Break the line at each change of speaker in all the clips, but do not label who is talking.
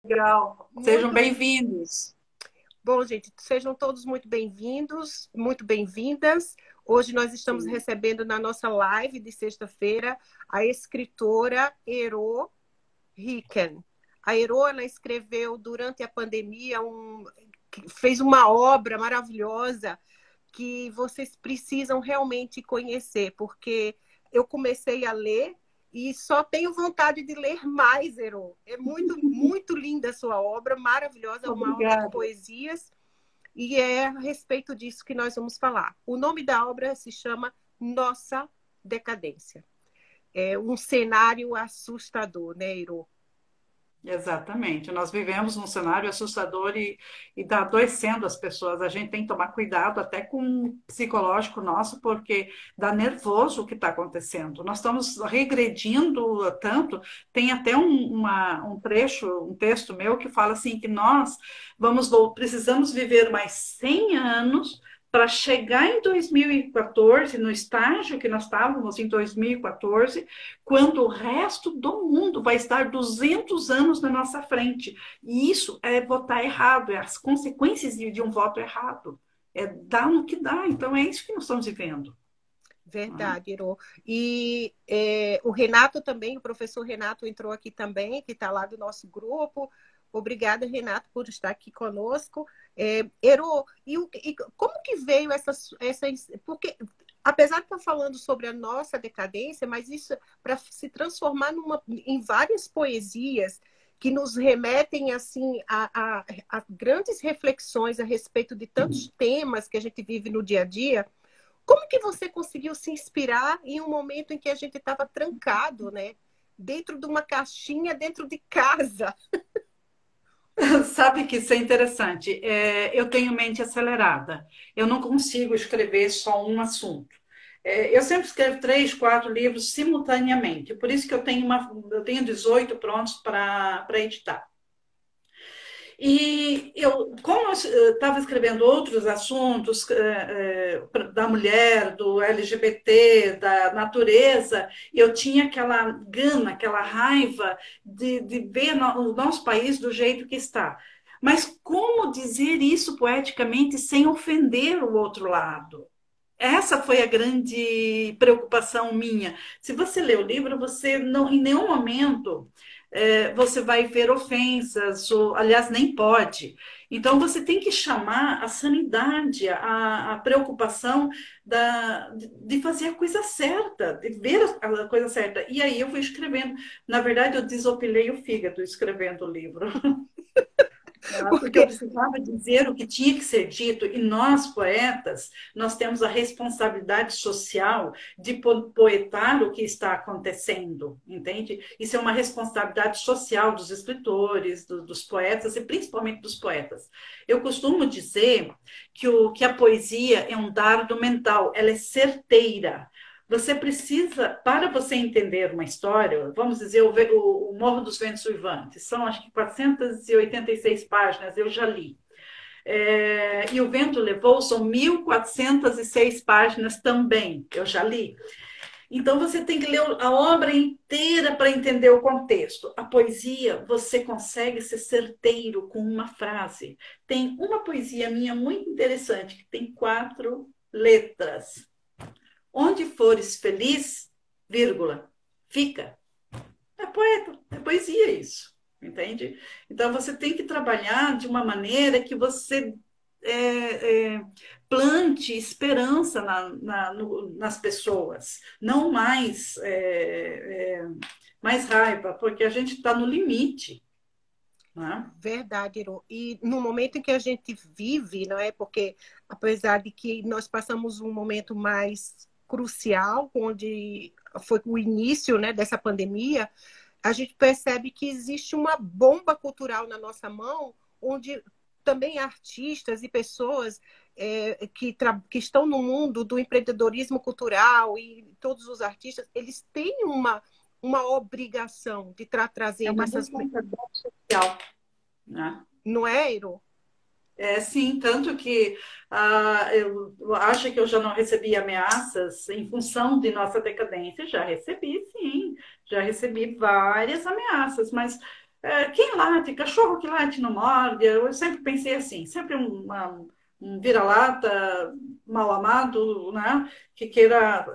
Legal. Sejam
Muito
bem-vindos.
bom, gente. Sejam todos muito bem-vindos, muito bem-vindas. Hoje nós estamos
Sim.
recebendo na nossa live de sexta-feira a escritora Ero Hicken. A Ero, ela escreveu durante a pandemia, fez uma obra maravilhosa que vocês precisam realmente conhecer, porque eu comecei a ler e só tenho vontade de ler mais, Ero. É muito, muito linda a sua obra, maravilhosa, uma obra de
Obrigada.
poesias, e é a respeito disso que nós vamos falar. O nome da obra se chama Nossa Decadência. É um cenário assustador, né, Ero?
Exatamente. Nós vivemos num cenário assustador e está adoecendo as pessoas. A gente tem que tomar cuidado até com o psicológico nosso, porque dá nervoso o que está acontecendo. Nós estamos regredindo tanto. Tem até um trecho, um texto meu que fala assim que nós precisamos viver mais 100 anos para chegar em 2014, no estágio que nós estávamos em 2014, quando o resto do mundo vai estar 200 anos na nossa frente. E isso é votar errado, é as consequências de um voto errado. É dar no que dá. Então, é isso que nós estamos vivendo. Né?
Verdade, Ero. E o Renato também, o professor Renato entrou aqui também, que está lá do nosso grupo. Obrigada, Renato, por estar aqui conosco. Ero, e como que veio essa. Porque, apesar de estar falando sobre a nossa decadência, mas isso para se transformar em várias poesias que nos remetem assim a grandes reflexões a respeito de tantos temas que a gente vive no dia a dia. Como que você conseguiu se inspirar em um momento em que a gente estava trancado, né? Dentro de uma caixinha, dentro de casa?
Sabe que isso é interessante. Eu tenho mente acelerada. Eu não consigo escrever só um assunto. Eu sempre escrevo 3, 4 livros simultaneamente. Por isso que eu tenho 18 prontos para editar. E eu, como eu estava escrevendo outros assuntos da mulher, do LGBT, da natureza, eu tinha aquela gana, aquela raiva de ver o nosso país do jeito que está. Mas como dizer isso poeticamente sem ofender o outro lado? Essa foi a grande preocupação minha. Se você lê o livro, você não, em nenhum momento você vai ver ofensas, ou, aliás, nem pode. Então, você tem que chamar a sanidade, a preocupação de fazer a coisa certa, de ver a coisa certa. E aí eu fui escrevendo. Na verdade, eu desopilei o fígado escrevendo o livro. Porque eu
Porque
precisava dizer o que tinha que ser dito, e nós, poetas, nós temos a responsabilidade social de poetar o que está acontecendo, entende? Isso é uma responsabilidade social dos escritores, dos poetas, e principalmente dos poetas. Eu costumo dizer que a poesia é um dardo mental, ela é certeira. Você precisa, para você entender uma história, vamos dizer, o Morro dos Ventos Uivantes, são acho que 486 páginas, eu já li. E o Vento Levou são 1.406 páginas também, eu já li. Então você tem que ler a obra inteira para entender o contexto. A poesia, você consegue ser certeiro com uma frase. Tem uma poesia minha muito interessante, que tem 4 letras. Onde fores feliz, vírgula, fica. É poeta, é poesia isso, entende? Então você tem que trabalhar de uma maneira que você plante esperança nas pessoas, não mais raiva, porque a gente está no limite. Né?
verdade, Ero. E no momento em que a gente vive, não é? Porque apesar de que nós passamos um momento mais crucial, onde foi o início, né, dessa pandemia, a gente percebe que existe uma bomba cultural na nossa mão, onde também artistas e pessoas que estão no mundo do empreendedorismo cultural e todos os artistas, eles têm uma obrigação de estar
É
trazendo
uma
essas.
responsabilidade social. Né?
Não é, Iro?
Sim, tanto que eu acho que eu já não recebi ameaças em função de nossa decadência. Já recebi, sim, já recebi várias ameaças, mas quem late? Cachorro que late não morde. Eu sempre pensei assim, sempre um vira-lata mal amado, né? Que queira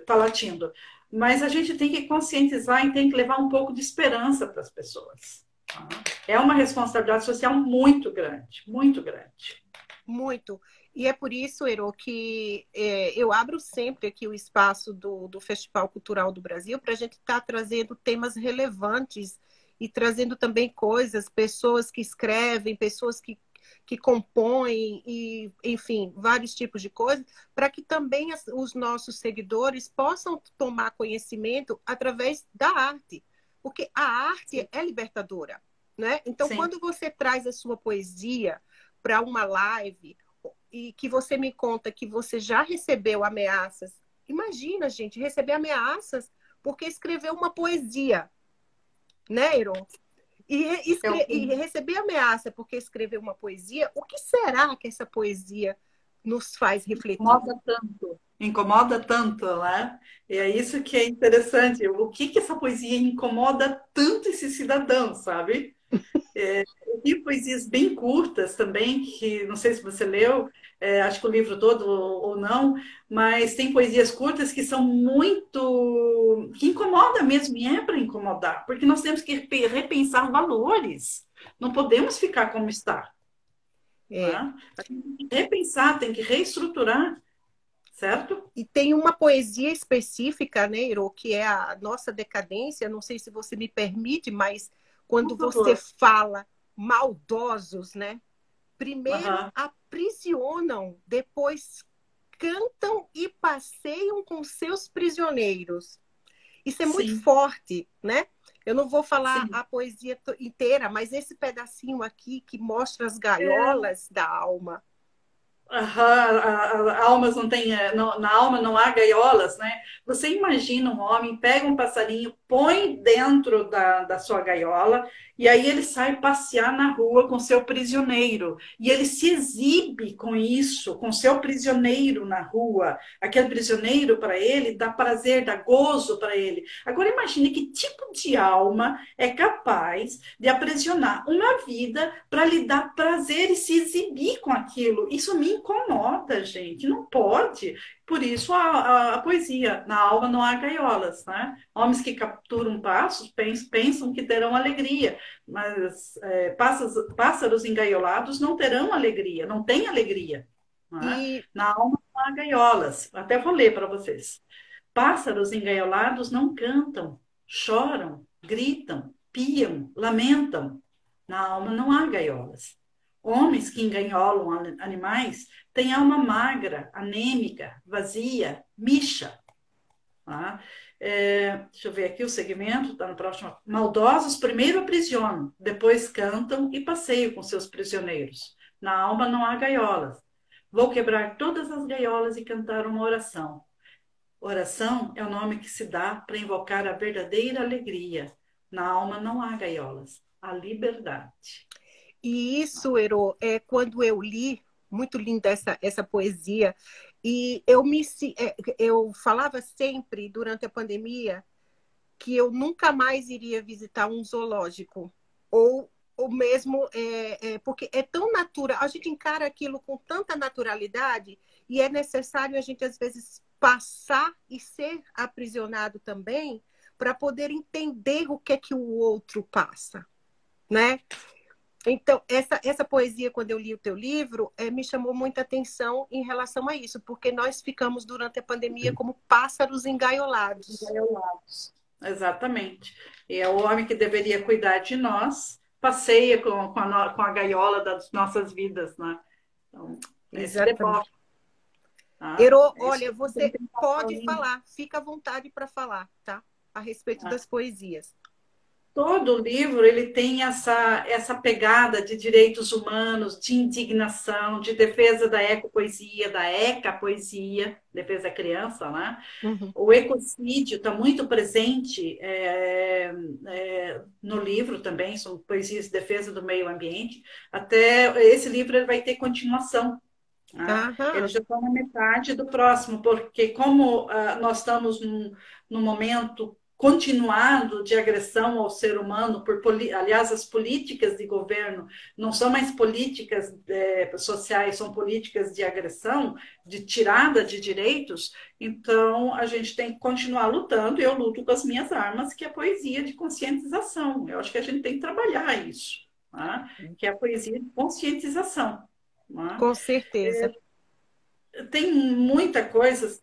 tá latindo. Mas a gente tem que conscientizar e tem que levar um pouco de esperança para as pessoas. Tá? É uma responsabilidade social muito grande, muito grande.
Muito. E é por isso, Ero, que eu abro sempre aqui o espaço do Festival Cultural do Brasil para a gente estar trazendo temas relevantes e trazendo também coisas, pessoas que escrevem, pessoas que compõem, e, enfim, vários tipos de coisas, para que também os nossos seguidores possam tomar conhecimento através da arte. Porque a arte
Sim.
é libertadora, né? Então,
Sim.
quando você traz a sua poesia para uma live e que você me conta que você já recebeu ameaças. Imagina, gente, receber ameaças porque escreveu uma poesia, né, Iron? E receber ameaça porque escreveu uma poesia, o que será que essa poesia nos faz refletir?
Incomoda tanto, né? E é isso que é interessante. O que que essa poesia incomoda tanto esse cidadão, sabe? E poesias bem curtas também, que não sei se você leu, acho que o livro todo ou não, mas tem poesias curtas que são muito... que incomoda mesmo, e é para incomodar, porque nós temos que repensar valores. Não podemos ficar como está,
É.
né? A gente tem que repensar, tem que reestruturar, certo?
E tem uma poesia específica, né, Iro, que é a nossa decadência. Não sei se você me permite, mas quando
Por
você
favor.
fala maldosos, né? Primeiro
Aham.
aprisionam, depois cantam e passeiam com seus prisioneiros. Isso é muito
Sim,
forte, né? Eu não vou falar
sim.
a poesia inteira, mas esse pedacinho aqui que mostra as
É,
gaiolas da alma.
aham, almas não tem, na alma não há gaiolas, né? Você imagina um homem, pega um passarinho, põe dentro da sua gaiola, e aí ele sai passear na rua com seu prisioneiro. E ele se exibe com isso, com seu prisioneiro na rua. Aquele prisioneiro, para ele, dá prazer, dá gozo para ele. Agora imagine que tipo de alma é capaz de aprisionar uma vida para lhe dar prazer e se exibir com aquilo. Isso me incomoda, gente. Não pode. Por isso a poesia. Na alma não há gaiolas, né? Homens que capturam passos pensam que terão alegria, mas pássaros engaiolados não terão alegria, não têm alegria. Né?
E
Na alma não há gaiolas. Até vou ler para vocês. Pássaros engaiolados não cantam, choram, gritam, piam, lamentam. Na alma não há gaiolas. Homens que engaiolam animais têm alma magra, anêmica, vazia, micha. Tá? Deixa eu ver aqui o segmento, está no próximo. Maldosos primeiro aprisionam, depois cantam e passeiam com seus prisioneiros. Na alma não há gaiolas. Vou quebrar todas as gaiolas e cantar uma oração. Oração é o nome que se dá para invocar a verdadeira alegria. Na alma não há gaiolas, há liberdade.
E isso, Ero, é quando eu li, muito linda essa poesia, e eu falava sempre durante a pandemia que eu nunca mais iria visitar um zoológico, ou mesmo, porque é tão natural, a gente encara aquilo com tanta naturalidade, e é necessário a gente, às vezes, passar e ser aprisionado também, para poder entender o que é que o outro passa, né? Então, essa poesia, quando eu li o teu livro, me chamou muita atenção em relação a isso, porque nós ficamos durante a pandemia como pássaros engaiolados.
Engaiolados. Exatamente. E é o homem que deveria cuidar de nós, passeia com a gaiola das nossas vidas, né? Então, esse
Exatamente.
deboche, tá?
Ero,
É isso
olha,
que tem
você
que estar
pode
falando.
falar, fica à vontade para falar, tá? A respeito das poesias.
Todo livro ele tem essa pegada de direitos humanos, de indignação, de defesa da ecopoesia, da ecapoesia, defesa da criança, né?
Uhum.
O ecocídio está muito presente no livro também, são poesias de defesa do meio ambiente. Até esse livro ele vai ter continuação. Né? Ele
Aham.
já está na metade do próximo, porque como nós estamos num momento continuado de agressão ao ser humano, aliás, as políticas de governo não são mais políticas sociais, são políticas de agressão, de tirada de direitos, então a gente tem que continuar lutando, e eu luto com as minhas armas, que é a poesia de conscientização. Eu acho que a gente tem que trabalhar isso, tá? Que é a poesia de conscientização. Tá?
Com certeza.
Tem muita coisa,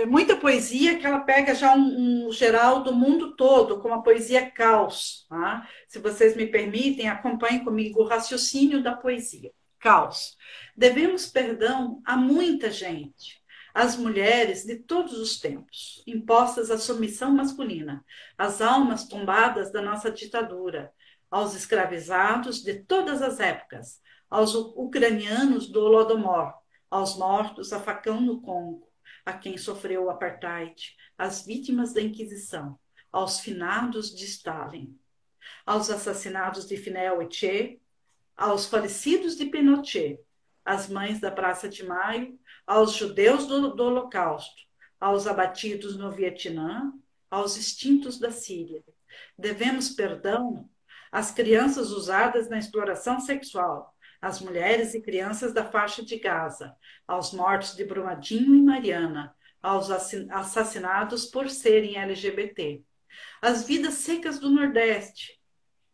muita poesia que ela pega já um geral do mundo todo, como a poesia caos. Tá? Se vocês me permitem, acompanhem comigo o raciocínio da poesia. Caos. Devemos perdão a muita gente, às mulheres de todos os tempos, impostas à submissão masculina, às almas tombadas da nossa ditadura, aos escravizados de todas as épocas, aos ucranianos do Holodomor, aos mortos a facão no Congo, a quem sofreu o apartheid, às vítimas da Inquisição, aos finados de Stalin, aos assassinados de Fidel e Che, aos falecidos de Pinochet, às mães da Praça de Maio, aos judeus do Holocausto, aos abatidos no Vietnã, aos extintos da Síria. Devemos perdão às crianças usadas na exploração sexual, às mulheres e crianças da faixa de Gaza, aos mortos de Brumadinho e Mariana, aos assassinados por serem LGBT, às vidas secas do Nordeste,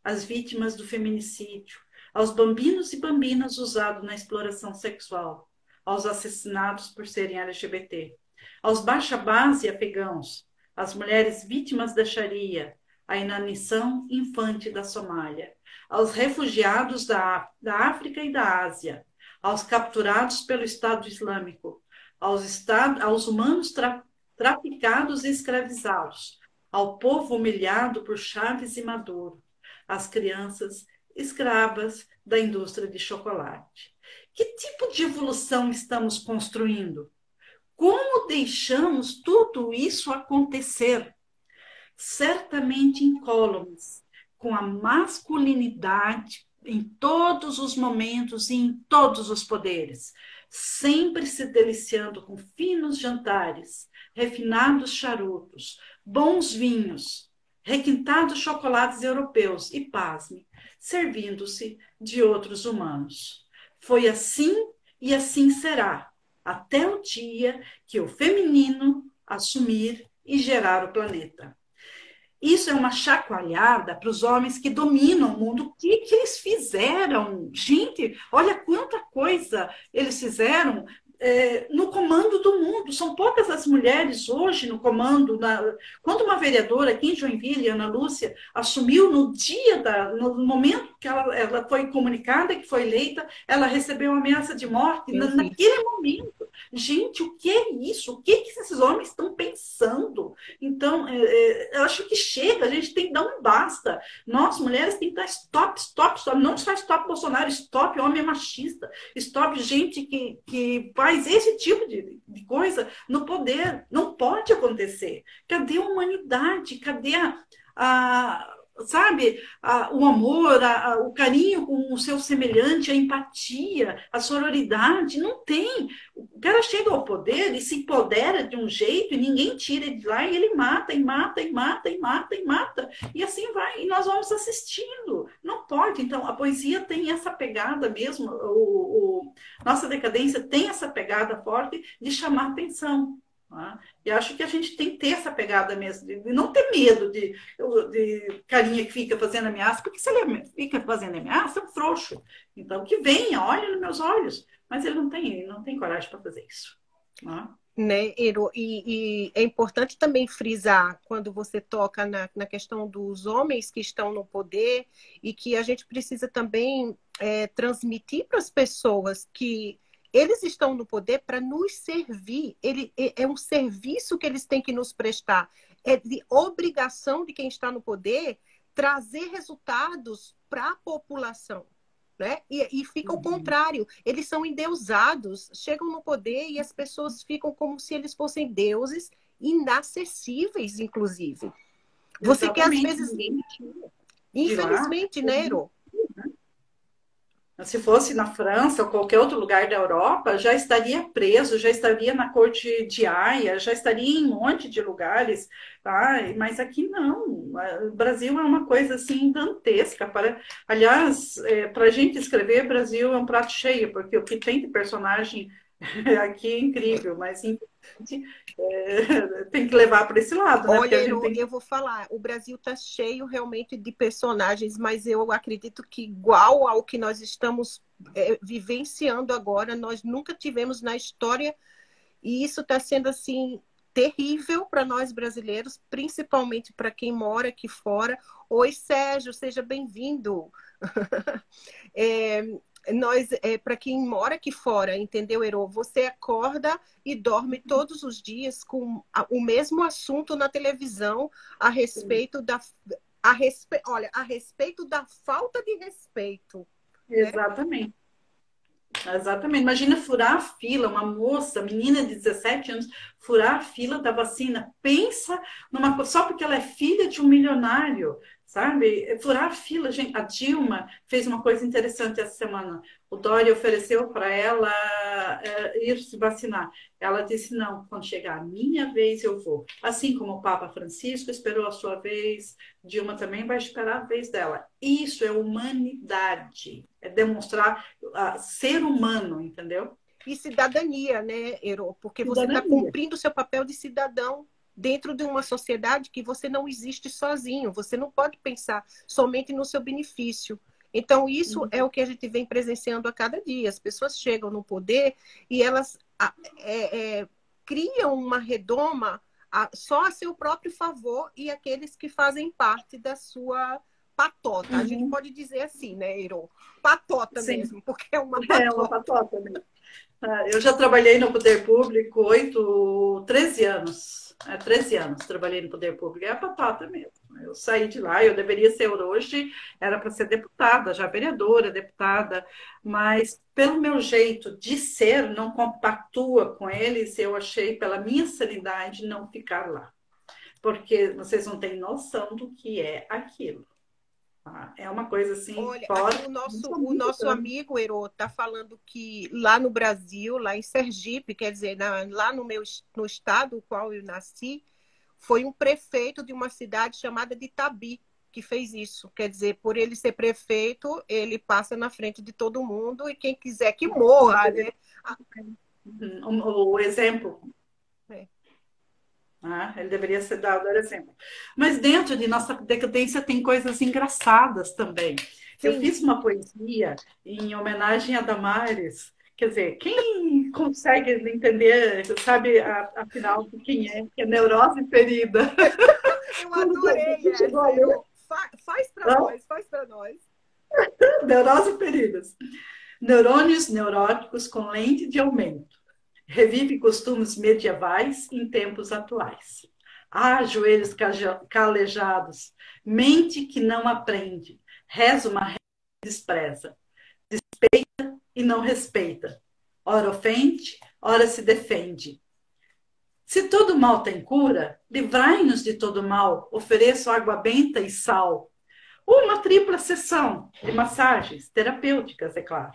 às vítimas do feminicídio, aos bambinos e bambinas usados na exploração sexual, aos assassinados por serem LGBT, aos baixabás e afegãos, às mulheres vítimas da Sharia, à inanição infante da Somália, aos refugiados da África e da Ásia, aos capturados pelo Estado Islâmico, aos humanos traficados e escravizados, ao povo humilhado por Chaves e Maduro, às crianças escravas da indústria de chocolate. Que tipo de evolução estamos construindo? Como deixamos tudo isso acontecer? Certamente incólumes, com a masculinidade em todos os momentos e em todos os poderes, sempre se deliciando com finos jantares, refinados charutos, bons vinhos, requintados chocolates europeus e, pasme, servindo-se de outros humanos. Foi assim e assim será, até o dia que o feminino assumir e gerar o planeta. Isso é uma chacoalhada para os homens que dominam o mundo. O que eles fizeram? Gente, olha quanta coisa eles fizeram no comando do mundo. São poucas as mulheres hoje no comando. Quando uma vereadora aqui em Joinville, Ana Lúcia, assumiu no momento que ela foi comunicada, que foi eleita, ela recebeu ameaça de morte naquele momento. Gente, o que é isso? O que esses homens estão pensando? Então, eu acho que chega, a gente tem que dar um basta. Nós, mulheres, tem que dar stop, stop, stop. Não só stop Bolsonaro, stop homem machista, stop gente que faz esse tipo de coisa no poder. Não pode acontecer. Cadê a humanidade? Cadê o amor, o carinho com o seu semelhante, a empatia, a sororidade? Não tem. O cara chega ao poder e se empodera de um jeito e ninguém tira ele de lá e ele mata, e mata, e mata, e mata, e mata. E assim vai. E nós vamos assistindo. Não pode. Então, a poesia tem essa pegada mesmo, nossa decadência tem essa pegada forte de chamar atenção. Tá? E acho que a gente tem que ter essa pegada mesmo, de não ter medo de carinha que fica fazendo ameaça, porque se ele fica fazendo ameaça, é um frouxo. Então, que venha, olhe nos meus olhos. Mas ele não tem coragem para fazer isso. Tá?
Né, Ero? E é importante também frisar, quando você toca na questão dos homens que estão no poder, e que a gente precisa também transmitir para as pessoas que eles estão no poder para nos servir. É um serviço que eles têm que nos prestar. É de obrigação de quem está no poder trazer resultados para a população. Né? E fica o contrário. Eles são endeusados, chegam no poder e as pessoas ficam como se eles fossem deuses inacessíveis, inclusive. Você quer, às vezes... Infelizmente, né, Ero?
Se fosse na França ou qualquer outro lugar da Europa, já estaria preso, já estaria na corte de Haia, já estaria em um monte de lugares, tá? Mas aqui não. O Brasil é uma coisa assim dantesca. Aliás, para a gente escrever, Brasil é um prato cheio, porque o que tem de personagem aqui é incrível, mas infelizmente tem que levar para esse lado, né?
Olha,
Porque a gente tem...
eu vou falar, o Brasil está cheio realmente de personagens, mas eu acredito que igual ao que nós estamos vivenciando agora, nós nunca tivemos na história, e isso está sendo assim terrível para nós brasileiros, principalmente para quem mora aqui fora. Oi, Sérgio, seja bem-vindo. Para quem mora aqui fora, entendeu, Ero? Você acorda e dorme todos os dias com o mesmo assunto na televisão a respeito olha, a respeito da falta de respeito. Né?
Exatamente. Exatamente. Imagina furar a fila, uma moça, menina de 17 anos, furar a fila da vacina. Pensa numa coisa, só porque ela é filha de um milionário, sabe? Furar a fila, gente. A Dilma fez uma coisa interessante essa semana. O Dória ofereceu para ela ir se vacinar. Ela disse: não, quando chegar a minha vez eu vou. Assim como o Papa Francisco esperou a sua vez, Dilma também vai esperar a vez dela. Isso é humanidade, é demonstrar ser humano, entendeu?
E cidadania, né, Ero? Porque você está
Cidadania.
cumprindo o seu papel de cidadão dentro de uma sociedade que você não existe sozinho. Você não pode pensar somente no seu benefício. Então, isso é o que a gente vem presenciando a cada dia. As pessoas chegam no poder e elas criam uma redoma só a seu próprio favor e aqueles que fazem parte da sua patota. A gente pode dizer assim, né, Ero? Patota
Sim.
mesmo, porque é uma patota.
É uma patota mesmo. Eu já trabalhei no poder público 13 anos. 13 anos trabalhei no poder público. É a patata mesmo. Eu saí de lá, eu deveria ser hoje, era para ser deputada, já vereadora, deputada, mas pelo meu jeito de ser, não compactua com eles, eu achei, pela minha sanidade, não ficar lá. Porque vocês não têm noção do que é aquilo. É uma coisa assim.
Olha,
fora,
aqui o nosso amigo Ero está falando que lá no Brasil, lá em Sergipe, quer dizer, lá no estado no qual eu nasci, foi um prefeito de uma cidade chamada de Itabi que fez isso. Quer dizer, por ele ser prefeito, ele passa na frente de todo mundo e quem quiser que morra, né?
O exemplo. Ele deveria ser dado exemplo. Mas dentro de nossa decadência tem coisas engraçadas também. Sim. Eu fiz uma poesia em homenagem a Damares. Quer dizer, quem consegue entender, sabe, afinal, quem é? Que é neurose ferida.
Eu adorei essa. Faz para nós, faz para nós.
Neurose feridas. Neurônios neuróticos com lente de aumento. Revive costumes medievais em tempos atuais. Joelhos calejados, mente que não aprende, reza uma reza e despreza, despeita e não respeita, ora ofende, ora se defende. Se todo mal tem cura, livrai-nos de todo mal, ofereço água benta e sal. Uma tripla sessão de massagens terapêuticas, é claro.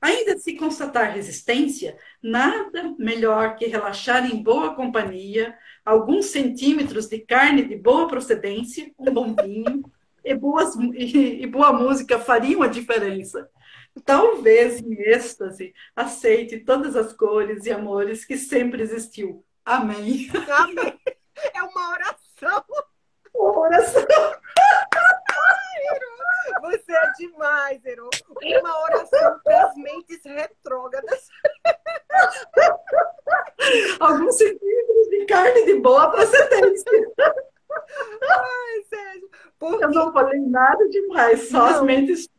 Ainda se constatar resistência, nada melhor que relaxar em boa companhia, alguns centímetros de carne de boa procedência, um bom vinho e boa música fariam a diferença. Talvez em êxtase aceite todas as cores e amores que sempre existiu. Amém.
Amém. É uma oração.
Uma oração.
Você é demais, Ero. Uma oração para as mentes retrógradas.
Alguns centímetros de carne de boa procedência.
Ai, Sérgio.
Eu não falei nada demais, só as mentes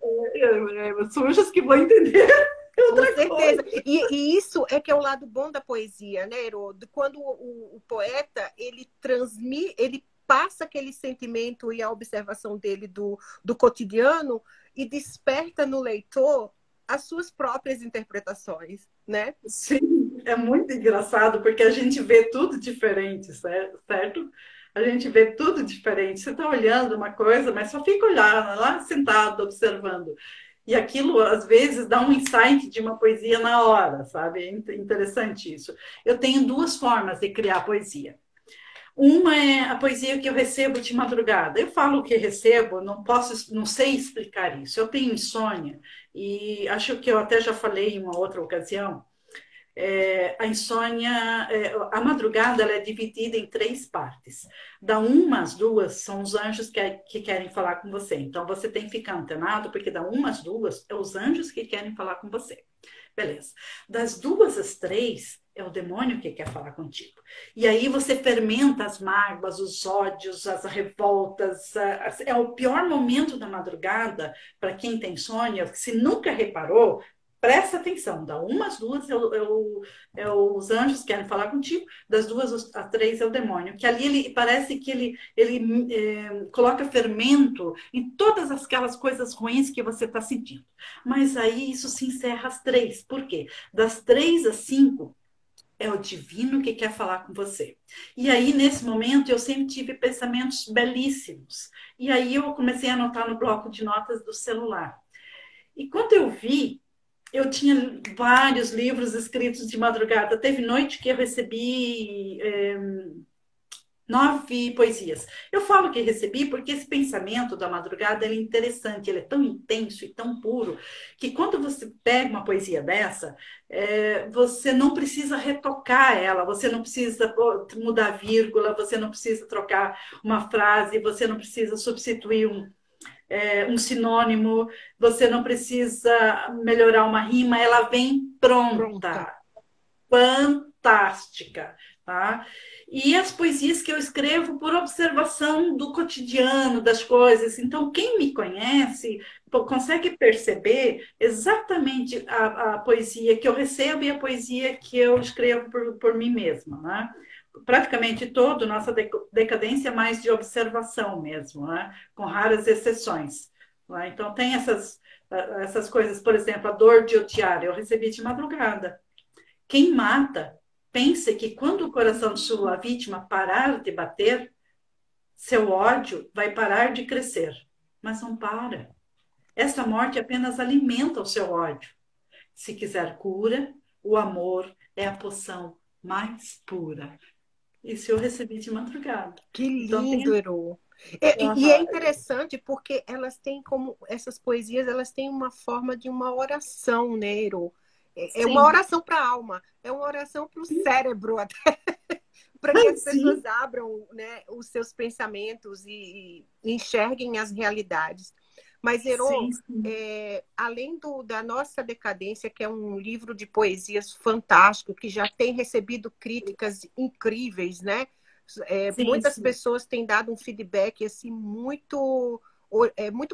sujas que vão entender.
Com certeza. E isso é que é o lado bom da poesia, né, Ero? Quando o poeta, ele transmite, ele passa aquele sentimento e a observação dele do cotidiano e desperta no leitor as suas próprias interpretações, né?
Sim, é muito engraçado, porque a gente vê tudo diferente, certo? A gente vê tudo diferente. Você está olhando uma coisa, mas só fica olhando lá, sentado, observando. E aquilo, às vezes, dá um insight de uma poesia na hora, sabe? É interessante isso. Eu tenho duas formas de criar poesia. Uma é a poesia que eu recebo de madrugada. Eu falo o que recebo, não sei explicar isso. Eu tenho insônia e acho que eu até já falei em uma outra ocasião. A insônia, a madrugada, ela é dividida em três partes. Da uma às duas são os anjos que querem falar com você. Então você tem que ficar antenado, porque da uma às duas é os anjos que querem falar com você. Beleza. Das duas às três é o demônio que quer falar contigo. E aí você fermenta as mágoas, os ódios, as revoltas. É o pior momento da madrugada para quem tem insônia. Se nunca reparou, presta atenção. Da uma às duas é os anjos que querem falar contigo. Das duas às três é o demônio. Que ali ele parece que ele coloca fermento em todas aquelas coisas ruins que você está sentindo. Mas aí isso se encerra às três. Por quê? Das três às cinco é o divino que quer falar com você. E aí, nesse momento, eu sempre tive pensamentos belíssimos. E aí eu comecei a anotar no bloco de notas do celular. E quando eu vi, eu tinha vários livros escritos de madrugada. Teve noite que eu recebi 9 poesias. Eu falo que recebi porque esse pensamento da madrugada ele é interessante, ele é tão intenso e tão puro, que quando você pega uma poesia dessa, você não precisa retocar ela, você não precisa mudar vírgula, você não precisa trocar uma frase, você não precisa substituir um sinônimo, você não precisa melhorar uma rima, ela vem
Pronta.
pronta, fantástica, tá? E as poesias que eu escrevo por observação do cotidiano, das coisas. Então, quem me conhece consegue perceber exatamente a poesia que eu recebo e a poesia que eu escrevo por mim mesma, né? Praticamente todo, nossa decadência é mais de observação mesmo, né? Com raras exceções. Né? Então, tem essas coisas, por exemplo, a dor de odiar, eu recebi de madrugada. Quem mata, pense que quando o coração de sua vítima parar de bater, seu ódio vai parar de crescer. Mas não para. Essa morte apenas alimenta o seu ódio. Se quiser cura, o amor é a poção mais pura. Isso eu recebi de madrugada.
Que
Então,
lindo, Ero. E é interessante porque elas têm como essas poesias, elas têm uma forma de uma oração, né, Ero? É uma
sim,
oração para a alma, é uma oração para o cérebro até, para que as
sim,
pessoas abram, né, os seus pensamentos e enxerguem as realidades. Mas, Ero,
sim, sim,
além da Nossa Decadência, que é um livro de poesias fantástico, que já tem recebido críticas incríveis, né?
sim,
Muitas
sim.
pessoas têm dado um feedback assim, muito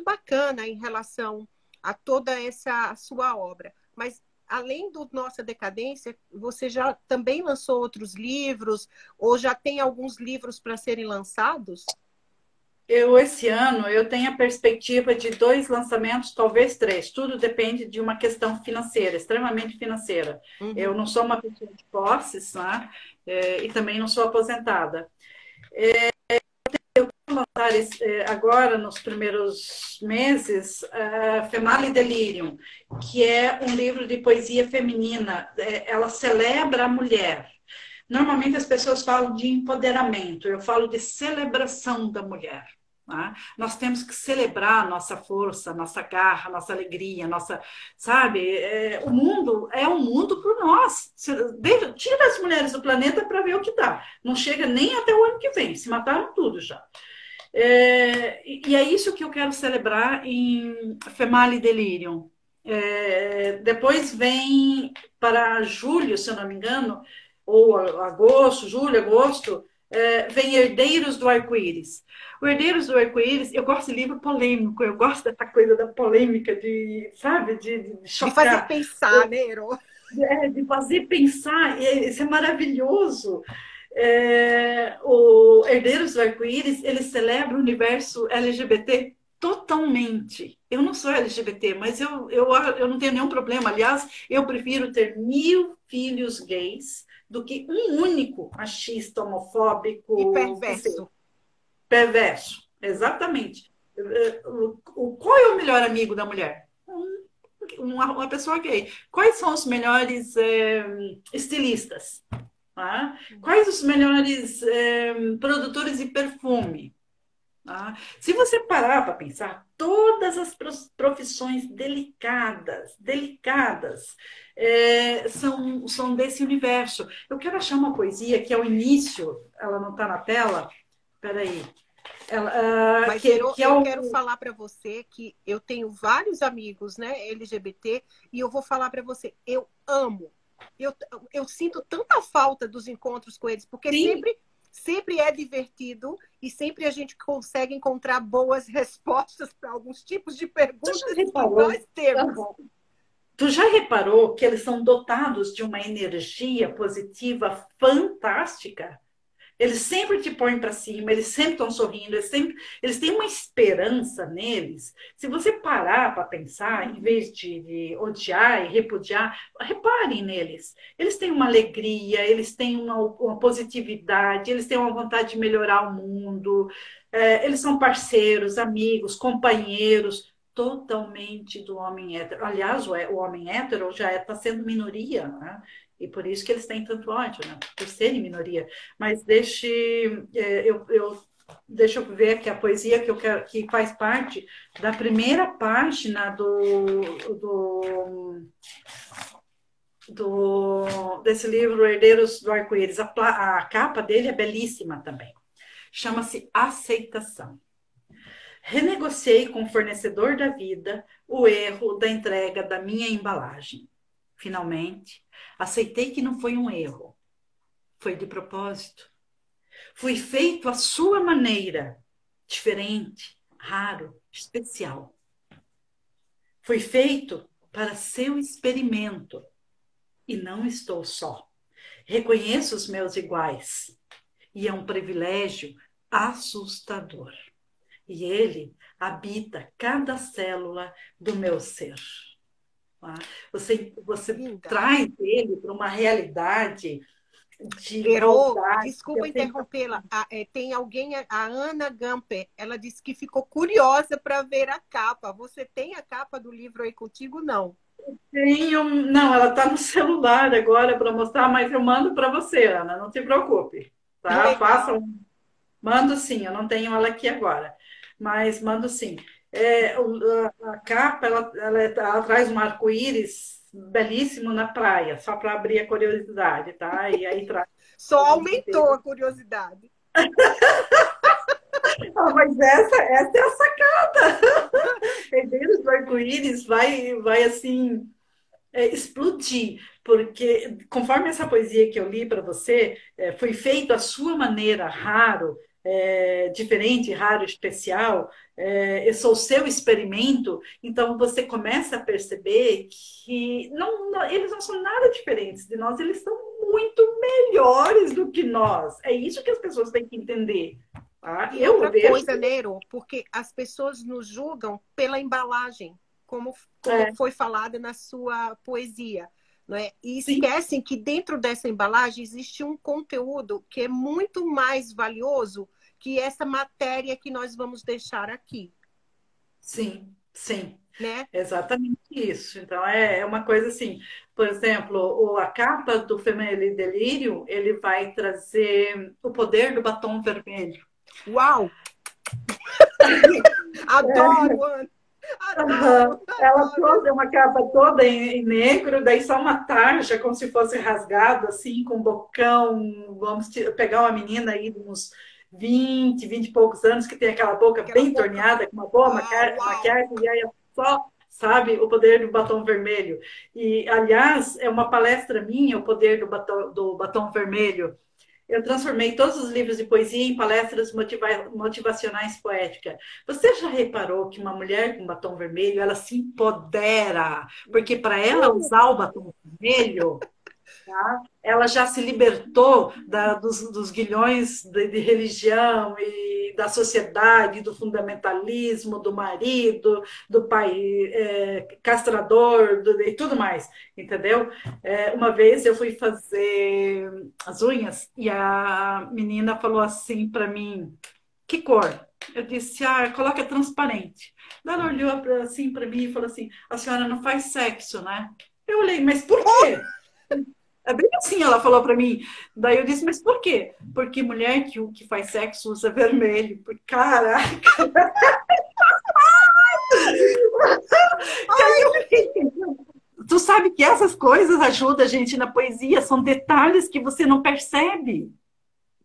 bacana em relação a toda essa sua obra. Mas, além do Nossa Decadência, você já também lançou outros livros, ou já tem alguns livros para serem lançados?
Esse ano, eu tenho a perspectiva de 2 lançamentos, talvez 3. Tudo depende de uma questão financeira, extremamente financeira. Eu
Uhum.
não sou uma pessoa de posses, né? E também não sou aposentada. Vou lançar agora, nos primeiros meses, Female Delirium, que é um livro de poesia feminina. Ela celebra a mulher. Normalmente as pessoas falam de empoderamento, eu falo de celebração da mulher. Tá? Nós temos que celebrar a nossa força, a nossa garra, a nossa alegria, nossa, sabe? O mundo é um mundo para nós. Tira as mulheres do planeta para ver o que dá. Não chega nem até o ano que vem, se mataram tudo já. E é isso que eu quero celebrar em Female Delirium. Depois vem para julho, se eu não me engano, ou agosto, julho, agosto, vem Herdeiros do Arco-Íris. O Herdeiros do Arco-Íris, eu gosto de livro polêmico, eu gosto dessa coisa da polêmica, de, sabe, de
De fazer
chocar,
pensar, né, Ero?
de fazer pensar, isso é maravilhoso. O Herdeiros do Arco-Íris, ele celebra o universo LGBT totalmente. Eu não sou LGBT, mas eu não tenho nenhum problema. Aliás, eu prefiro ter 1000 filhos gays do que um único machista,
E
homofóbico, que seja
perverso.
perverso. Exatamente. Qual é o melhor amigo da mulher? uma pessoa gay. Quais são os melhores estilistas? Tá? Quais os melhores produtores de perfume? Tá? Se você parar para pensar, todas as profissões delicadas, são desse universo. Eu quero achar uma poesia que é o início, ela não está na tela, peraí.
Mas eu quero falar para você que eu tenho vários amigos, né, LGBT, e eu vou falar para você, eu amo. Eu sinto tanta falta dos encontros com eles, porque sempre é divertido e sempre a gente consegue encontrar boas respostas para alguns tipos de perguntas que nós temos.
Tu já reparou que eles são dotados de uma energia positiva fantástica? Eles sempre te põem para cima, eles sempre estão sorrindo, eles têm uma esperança neles. Se você parar para pensar, em vez de odiar e repudiar, reparem neles. Eles têm uma alegria, eles têm uma positividade, eles têm uma vontade de melhorar o mundo, eles são parceiros, amigos, companheiros, totalmente do homem hétero. Aliás, o homem hétero já está sendo minoria, né? E por isso que eles têm tanto ódio, né? Por serem minoria. Mas deixa eu ver aqui a poesia que eu quero, que faz parte da primeira página desse livro Herdeiros do Arco-Íris. A capa dele é belíssima também. Chama-se Aceitação. Renegociei com o fornecedor da vida o erro da entrega da minha embalagem. Finalmente, aceitei que não foi um erro. Foi de propósito. Foi feito à sua maneira, diferente, raro, especial. Foi feito para seu experimento. E não estou só. Reconheço os meus iguais. E é um privilégio assustador. E ele habita cada célula do meu ser. Você traz ele para uma realidade de igualdade.
Desculpa interrompê-la. Tem alguém, a Ana Gamper, ela disse que ficou curiosa para ver a capa. Você tem a capa do livro aí contigo? Não.
Não, ela está no celular agora para mostrar, mas eu mando para você, Ana, não se preocupe. Tá? Mando sim, eu não tenho ela aqui agora, mas mando sim. A capa, ela traz um arco-íris belíssimo na praia, só para abrir a curiosidade, tá? E aí traz.
Só aumentou a curiosidade.
Mas essa é a sacada. Herdeiros do Arco-Íris vai assim explodir, porque conforme essa poesia que eu li para você, foi feito à sua maneira, raro, diferente, raro, especial, eu sou o seu experimento, então você começa a perceber que eles não são nada diferentes de nós, eles são muito melhores do que nós. É isso que as pessoas têm que entender. Tá?
E outra coisa, Nero, porque as pessoas nos julgam pela embalagem, como foi falada na sua poesia. Não é? E esquecem que dentro dessa embalagem existe um conteúdo que é muito mais valioso que essa matéria que nós vamos deixar aqui.
Sim, sim.
Né?
Exatamente isso. Então, é uma coisa assim, por exemplo, a capa do Feminile Delírio, ele vai trazer o poder do batom vermelho.
Uau! Adoro, Ana!
Ela toda é uma capa toda em negro, daí só uma tarja, como se fosse rasgado, assim, com um bocão. Vamos pegar uma menina aí de uns 20 e poucos anos, que tem aquela boca bem torneada, com uma boa maquiagem, e aí é só, sabe, o poder do batom vermelho. E, aliás, é uma palestra minha, o poder do batom vermelho. Eu transformei todos os livros de poesia em palestras motivacionais poéticas. Você já reparou que uma mulher com batom vermelho, ela se empodera? Porque para ela usar o batom vermelho, tá? Ela já se libertou dos guilhões de religião e da sociedade, do fundamentalismo, do marido, do pai castrador e tudo mais, entendeu? Uma vez eu fui fazer as unhas e a menina falou assim para mim, que cor? Eu disse, coloca transparente. Ela olhou assim para mim e falou assim: a senhora não faz sexo, né? Eu olhei, mas por quê? É bem assim, ela falou para mim. Daí eu disse, mas por quê? Porque mulher que faz sexo usa vermelho. Caraca! Aí eu fiquei, tu sabe que essas coisas ajudam a gente na poesia, são detalhes que você não percebe.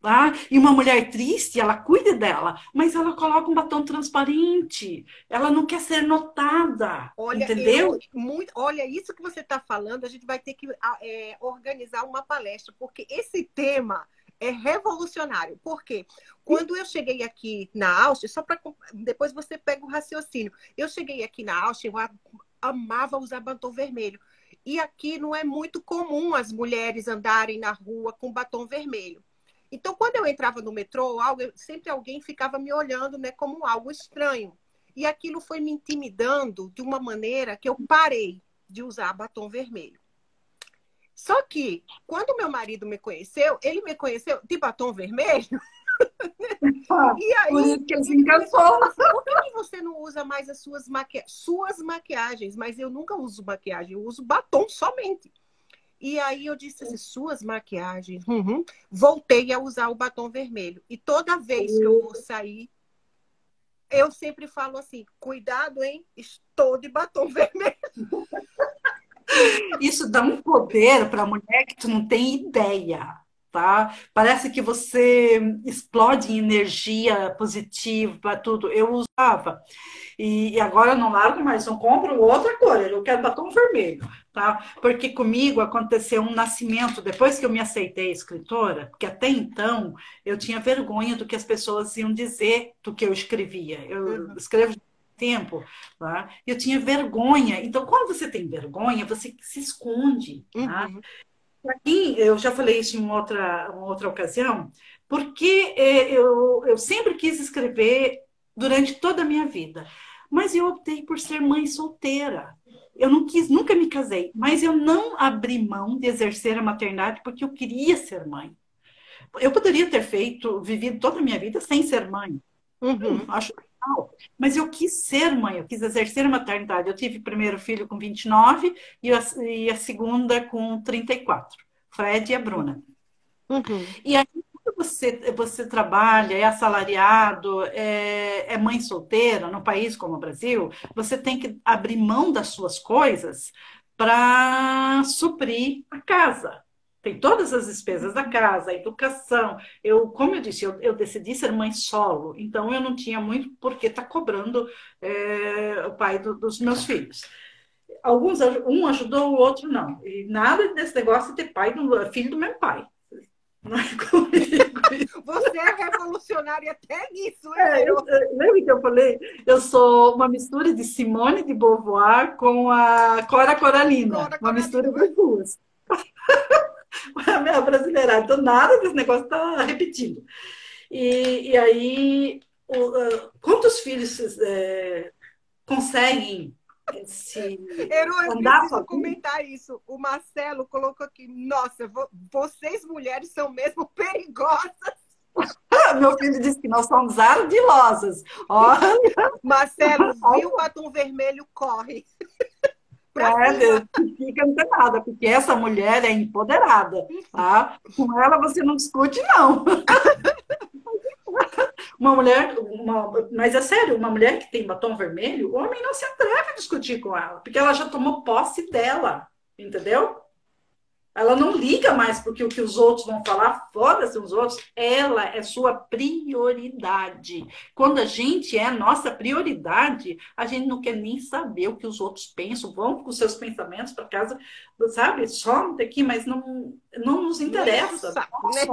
Tá? E uma mulher triste, ela cuida dela, mas ela coloca um batom transparente. Ela não quer ser notada,
Olha,
entendeu?
olha, isso que você está falando, a gente vai ter que organizar uma palestra, porque esse tema é revolucionário. Por quê? Quando eu cheguei aqui na Áustria, só para depois você pega o raciocínio. Eu cheguei aqui na Áustria, eu amava usar batom vermelho. E aqui não é muito comum as mulheres andarem na rua com batom vermelho. Então, quando eu entrava no metrô, sempre alguém ficava me olhando, né, como algo estranho. E aquilo foi me intimidando de uma maneira que eu parei de usar batom vermelho. Só que, quando meu marido me conheceu, ele me conheceu de batom vermelho. E
Por
aí,
isso que ele se
ele começou a
encantou.
falar assim, por que você não usa mais as suas maquiagens? Mas eu nunca uso maquiagem, eu uso batom somente. E aí eu disse assim, suas maquiagens. Uhum. Voltei a usar o batom vermelho. E toda vez que eu vou sair, eu sempre falo assim, cuidado, hein? Estou de batom vermelho.
Isso dá um poder para a mulher que tu não tem ideia, tá? Parece que você explode em energia positiva para tudo. Eu usava e agora eu não largo mais, não compro outra cor, eu quero batom vermelho, tá? Porque comigo aconteceu um nascimento depois que eu me aceitei escritora, porque até então eu tinha vergonha do que as pessoas iam dizer do que eu escrevia. Eu escrevo tempo, tá? Eu tinha vergonha. Então, quando você tem vergonha, você se esconde, tá?
Uhum.
Aqui, eu já falei isso em uma outra ocasião, porque eu sempre quis escrever durante toda a minha vida, mas eu optei por ser mãe solteira. Eu não quis, nunca me casei, mas eu não abri mão de exercer a maternidade porque eu queria ser mãe. Eu poderia ter vivido toda a minha vida sem ser mãe,
Uhum.
acho legal. Mas eu quis ser mãe, eu quis exercer a maternidade. Eu tive o primeiro filho com 29 e a segunda com 34, Fred e a Bruna.
Uhum.
E aí, quando você trabalha, é assalariado, é mãe solteira, num país como o Brasil, você tem que abrir mão das suas coisas para suprir a casa. Tem todas as despesas da casa, a educação. Como eu disse, eu decidi ser mãe solo, então eu não tinha muito por que estar cobrando o pai dos meus filhos. Um ajudou, o outro não. E nada desse negócio de ter filho do meu pai. Não é comigo.
Você é revolucionária até nisso, hein,
Lembra que eu falei? Eu sou uma mistura de Simone de Beauvoir com a Cora Coralina.
Cora
Uma mistura
Coralina.
das duas. A minha brasileira. Então, nada desse negócio está repetindo. E aí, quantos filhos conseguem se
Eu
andar
preciso
sozinhos?
comentar isso. O Marcelo colocou aqui, nossa, vocês mulheres são mesmo perigosas.
Meu filho disse que nós somos ardilosas. Olha,
Marcelo, viu o batom vermelho, corre. Pra
é,
cima.
fica antenada, porque essa mulher é empoderada, tá? Com ela você não discute, não. Mas é sério, uma mulher que tem batom vermelho, o homem não se atreve a discutir com ela, porque ela já tomou posse dela, entendeu? Ela não liga mais porque o que os outros vão falar, foda-se os outros, ela é sua prioridade. Quando a gente é nossa prioridade, a gente não quer nem saber o que os outros pensam, vão com seus pensamentos para casa, sabe? Some daqui, mas não nos
Não enche o
interessa.
saco, né?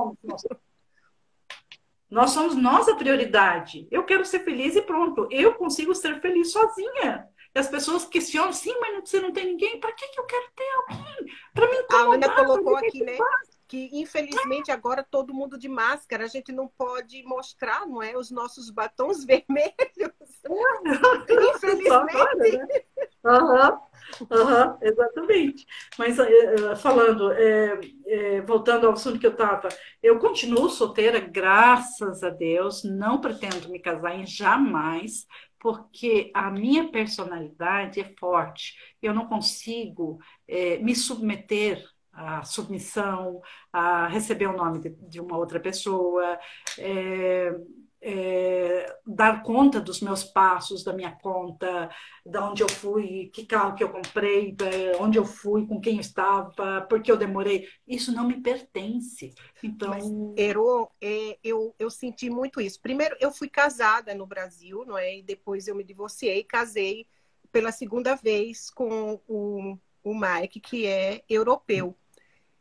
Nós somos nossa prioridade. Eu quero ser feliz e pronto. Eu consigo ser feliz sozinha. E as pessoas questionam, sim, mas você não tem ninguém. Para que eu quero ter alguém? Para me
A Ana
incomodar?
colocou aqui, né? Que infelizmente agora todo mundo de máscara, a gente não pode mostrar, não é, os nossos batons vermelhos.
Só agora,
Infelizmente.
né? Aham, aham, exatamente. Mas falando, voltando ao assunto que eu estava, eu continuo solteira, graças a Deus, não pretendo me casar em jamais, porque a minha personalidade é forte. Eu não consigo me submeter à submissão, a receber o nome de uma outra pessoa, é, dar conta dos meus passos, da minha conta, de onde eu fui, que carro que eu comprei, onde eu fui, com quem eu estava, porque eu demorei. Isso não me pertence.
Mas,
Então,
Ero, eu senti muito isso. Primeiro, eu fui casada no Brasil, não é? E depois eu me divorciei e casei pela segunda vez com o Mike, que é europeu.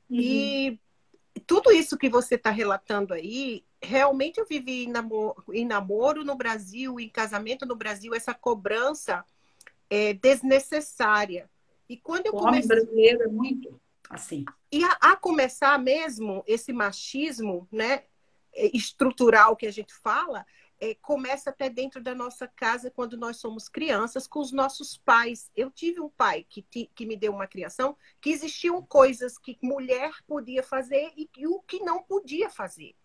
uhum.
E tudo isso que você está relatando aí, realmente eu vivi em namoro no Brasil, em casamento no Brasil, essa cobrança é desnecessária. E quando eu
O homem
comecei.
brasileiro é muito assim.
E a começar mesmo esse machismo, né, estrutural que a gente fala, começa até dentro da nossa casa quando nós somos crianças, com os nossos pais. Eu tive um pai que me deu uma criação que existiam coisas que mulher podia fazer e o que não podia fazer.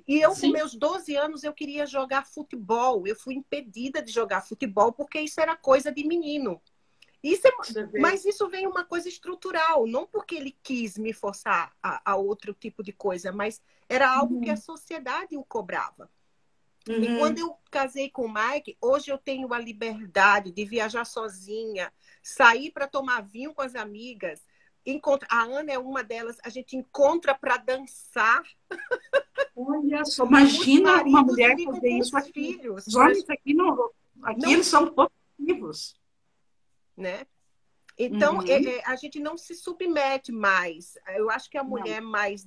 E eu, com
Sim.
meus 12 anos, eu queria jogar futebol. Eu fui impedida de jogar futebol porque isso era coisa de menino. Mas isso vem uma coisa estrutural, não porque ele quis me forçar a outro tipo de coisa, mas era algo que a
Uhum.
sociedade o cobrava. E quando
Uhum.
eu casei com o Mike, hoje eu tenho a liberdade de viajar sozinha, sair para tomar vinho com as amigas. A Ana é uma delas, a gente encontra para dançar.
Olha só,
Os
imagina uma
maridos
mulher
ficam
fazer
com
isso
os
aqui.
filhos,
Os homens aqui não, aqui
não,
eles são positivos.
né? Então,
Uhum.
a gente não se submete mais. Eu acho que a
Não.
mulher mais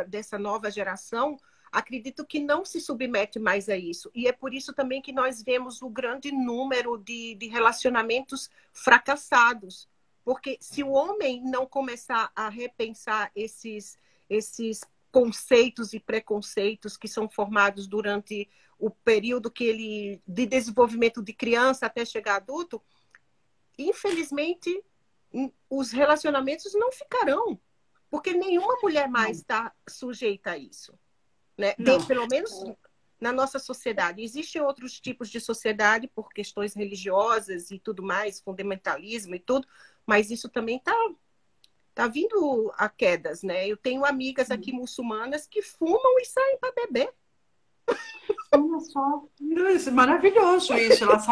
dessa nova geração, acredito que não se submete mais a isso. E é por isso também que nós vemos o grande número de relacionamentos fracassados. Porque se o homem não começar a repensar esses conceitos e preconceitos que são formados durante o período de desenvolvimento de criança até chegar adulto, infelizmente, os relacionamentos não ficarão, porque nenhuma mulher mais
Não.
está sujeita a isso, né?
Não.
Pelo menos na nossa sociedade. Existem outros tipos de sociedade por questões religiosas e tudo mais, fundamentalismo e tudo, mas isso também tá vindo a quedas, né? Eu tenho amigas aqui muçulmanas que fumam e saem para beber.
Olha só, isso, maravilhoso isso, elas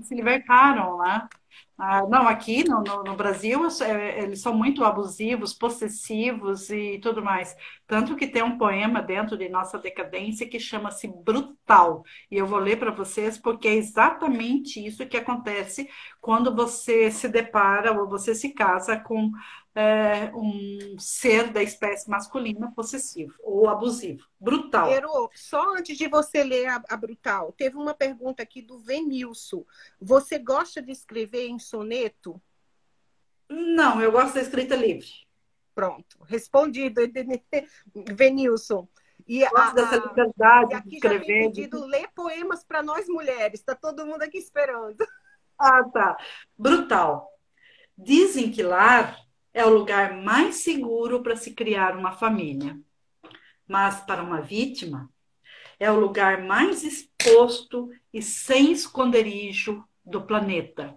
se libertaram, né? Ah, não, aqui no Brasil eles são muito abusivos, possessivos e tudo mais. Tanto que tem um poema dentro de Nossa Decadência que chama-se Brutal. E eu vou ler para vocês porque é exatamente isso que acontece quando você se depara ou você se casa com um ser da espécie masculina possessivo ou abusivo. Brutal.
Ero, só antes de você ler a Brutal, teve uma pergunta aqui do Venilson. Você gosta de escrever em soneto?
Não, eu gosto da escrita livre.
Pronto, respondido, Venilson. E,
Gosto dessa
e
liberdade de
aqui já tem
escrever.
pedido ler poemas para nós mulheres. Está todo mundo aqui esperando.
Ah, tá. Brutal. Dizem que lar é o lugar mais seguro para se criar uma família. Mas para uma vítima, é o lugar mais exposto e sem esconderijo do planeta.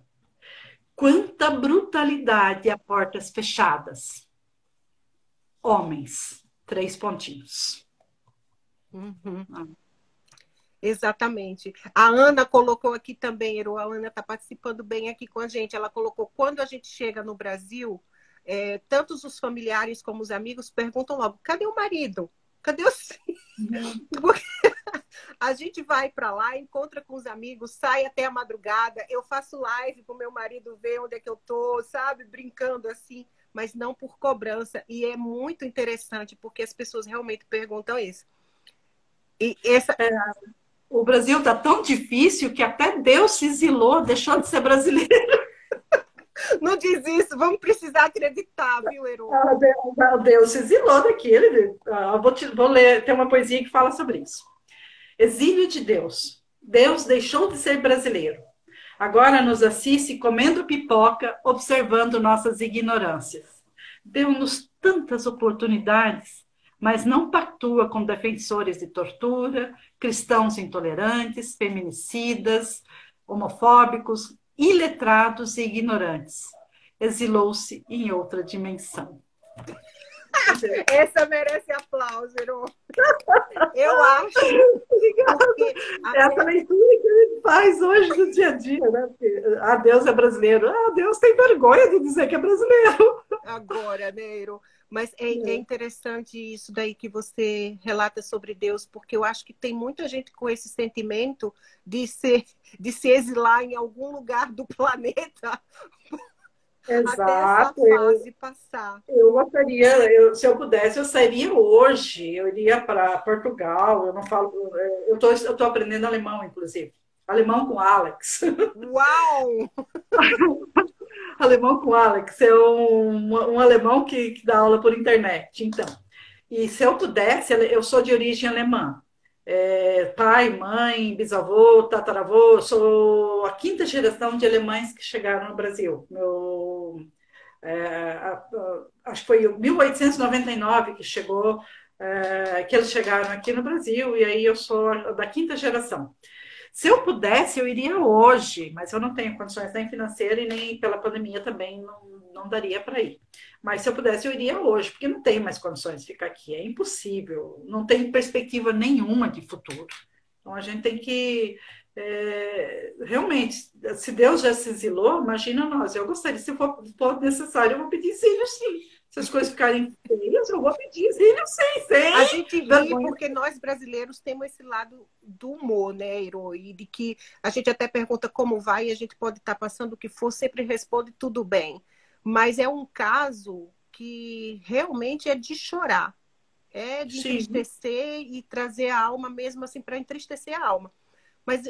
Quanta brutalidade a portas fechadas. Homens. Três pontinhos.
Uhum.
Ah.
Exatamente. A Ana colocou aqui também, Ero, a Ana está participando bem aqui com a gente. Ela colocou, quando a gente chega no Brasil, tanto os familiares como os amigos perguntam logo, cadê o marido? Cadê o filho?
Uhum.
Porque a gente vai para lá, encontra com os amigos, sai até a madrugada, eu faço live para o meu marido ver onde é que eu tô, sabe? Brincando assim, mas não por cobrança. E é muito interessante, porque as pessoas realmente perguntam isso. E essa,
O Brasil está tão difícil que até Deus se exilou, deixou de ser brasileiro.
não diz isso, vamos precisar acreditar, viu, Heron?
Deus se exilou daquele. Vou ler, tem uma poesia que fala sobre isso. Exílio de Deus. Deus deixou de ser brasileiro. Agora nos assiste comendo pipoca, observando nossas ignorâncias. Deu-nos tantas oportunidades, mas não pactua com defensores de tortura, cristãos intolerantes, feminicidas, homofóbicos, iletrados e ignorantes. Exilou-se em outra dimensão.
Essa merece aplauso, Ero. Eu acho. Porque
essa leitura que a gente faz hoje no dia a dia, né? Porque, Deus é brasileiro. Deus tem vergonha de dizer que é brasileiro.
Agora, né, Ero? Mas é interessante isso daí que você relata sobre Deus, porque eu acho que tem muita gente com esse sentimento de se exilar em algum lugar do planeta.
Exato.
Até essa fase passar.
Eu gostaria, se eu pudesse, eu sairia hoje. Eu iria para Portugal. Eu não falo, eu tô aprendendo alemão, inclusive. Alemão com Alex.
Uau!
Alemão com Alex é um alemão que dá aula por internet. Então, e se eu pudesse, eu sou de origem alemã. Pai, mãe, bisavô, tataravô, sou a quinta geração de alemães que chegaram no Brasil. Acho que foi em 1899 que chegou, que eles chegaram aqui no Brasil, e aí eu sou da quinta geração. Se eu pudesse, eu iria hoje, mas eu não tenho condições nem financeiras e nem pela pandemia também não daria para ir. Mas se eu pudesse, eu iria hoje, porque não tenho mais condições de ficar aqui. É impossível, não tem perspectiva nenhuma de futuro. Então a gente tem que realmente, se Deus já se exilou, imagina nós. Eu gostaria, se for necessário, eu vou pedir exílio, sim. Se as coisas ficarem feias, eu vou pedir exílio, sim.
A gente ri porque nós brasileiros temos esse lado do humor, né, Iro? E de que a gente até pergunta como vai e a gente pode estar passando o que for, sempre responde tudo bem. Mas é um caso que realmente é de chorar. É de entristecer e trazer a alma mesmo assim para entristecer a alma. Mas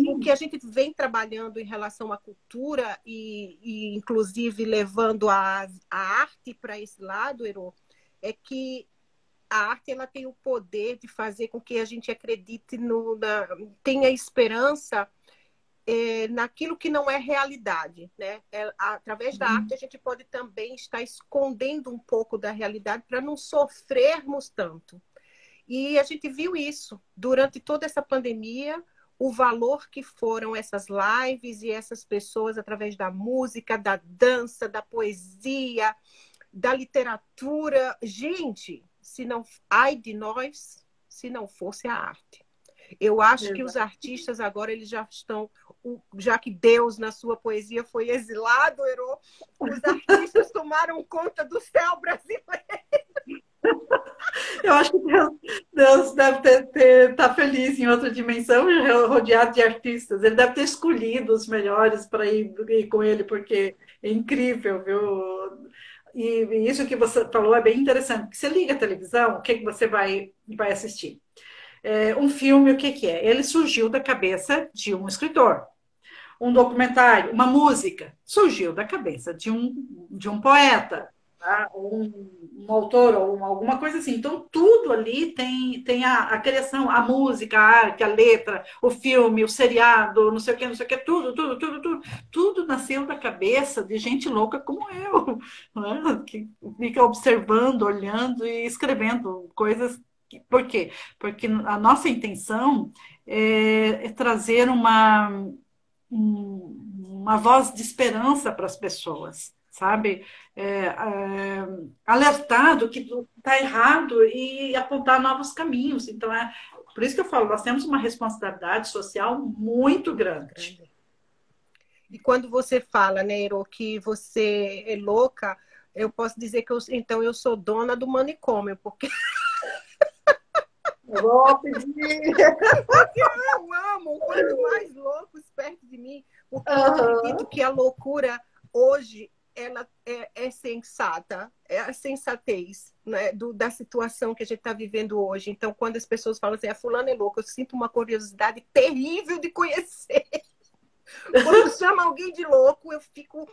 o que a gente vem trabalhando em relação à cultura e inclusive levando a arte para esse lado, Ero, é que a arte ela tem o poder de fazer com que a gente acredite tenha esperança naquilo que não é realidade, né? Através da arte a gente pode também estar escondendo um pouco da realidade para não sofrermos tanto. E a gente viu isso durante toda essa pandemia, o valor que foram essas lives e essas pessoas através da música, da dança, da poesia, da literatura. Gente, ai de nós, se não fosse a arte. Eu acho que os artistas agora, eles já estão, já que Deus na sua poesia foi exilado, Ero, os artistas tomaram conta do céu brasileiro.
Eu acho que Deus deve estar feliz em outra dimensão, rodeado de artistas. Ele deve ter escolhido os melhores para ir com ele, porque é incrível, viu? E isso que você falou é bem interessante. Porque você liga a televisão, o que você vai assistir? Um filme, o que é? Ele surgiu da cabeça de um escritor. Um documentário, uma música, surgiu da cabeça de um poeta. Tá? Um autor ou alguma coisa assim. Então, tudo ali tem a criação, a música, a arte, a letra, o filme, o seriado, não sei o que, tudo nasceu da cabeça de gente louca como eu, né? Que fica observando, olhando e escrevendo coisas. Por quê? Porque a nossa intenção é trazer uma voz de esperança para as pessoas, sabe? Alertar do que está errado e apontar novos caminhos. Então, por isso que eu falo, nós temos uma responsabilidade social muito grande.
E quando você fala, né, Ero, que você é louca, eu posso dizer que eu sou dona do manicômio, porque...
Eu vou pedir.
Porque eu amo, quanto mais loucos perto de mim, porque eu acredito que a loucura hoje ela é sensata, é a sensatez, né, da situação que a gente está vivendo hoje. Então, quando as pessoas falam assim, a fulana é louca, eu sinto uma curiosidade terrível de conhecer. Quando chama alguém de louco, eu fico...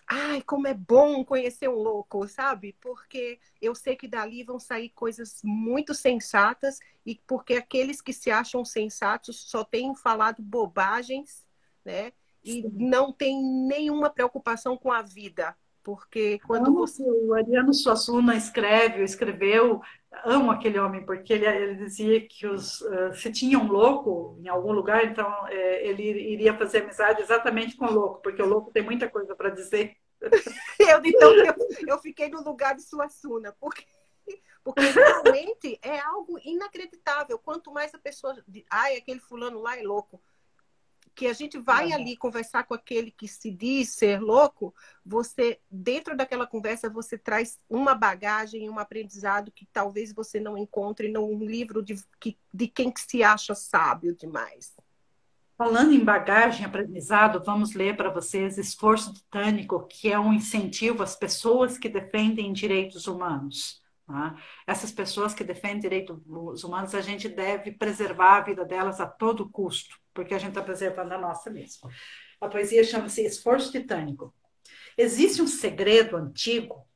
Ai, como é bom conhecer um louco, sabe? Porque eu sei que dali vão sair coisas muito sensatas e porque aqueles que se acham sensatos só têm falado bobagens, né? E não tem nenhuma preocupação com a vida. Porque quando
Amo
você...
que o Ariano Suassuna escreveu, amo aquele homem, porque ele dizia que se tinha um louco em algum lugar, então ele iria fazer amizade exatamente com o louco, porque o louco tem muita coisa para dizer.
Então, eu fiquei no lugar de Suassuna, porque realmente é algo inacreditável. Quanto mais a pessoa... Ai, aquele fulano lá é louco. Que a gente vai ali conversar com aquele que se diz ser louco, você, dentro daquela conversa, você traz uma bagagem, um aprendizado que talvez você não encontre num livro de quem que se acha sábio demais.
Falando em bagagem, aprendizado, vamos ler para vocês Esforço Titânico, que é um incentivo às pessoas que defendem direitos humanos. Tá? Essas pessoas que defendem direitos humanos, a gente deve preservar a vida delas a todo custo, porque a gente está preservando a nossa mesmo. A poesia chama-se Esforço Titânico. Existe um segredo antigo,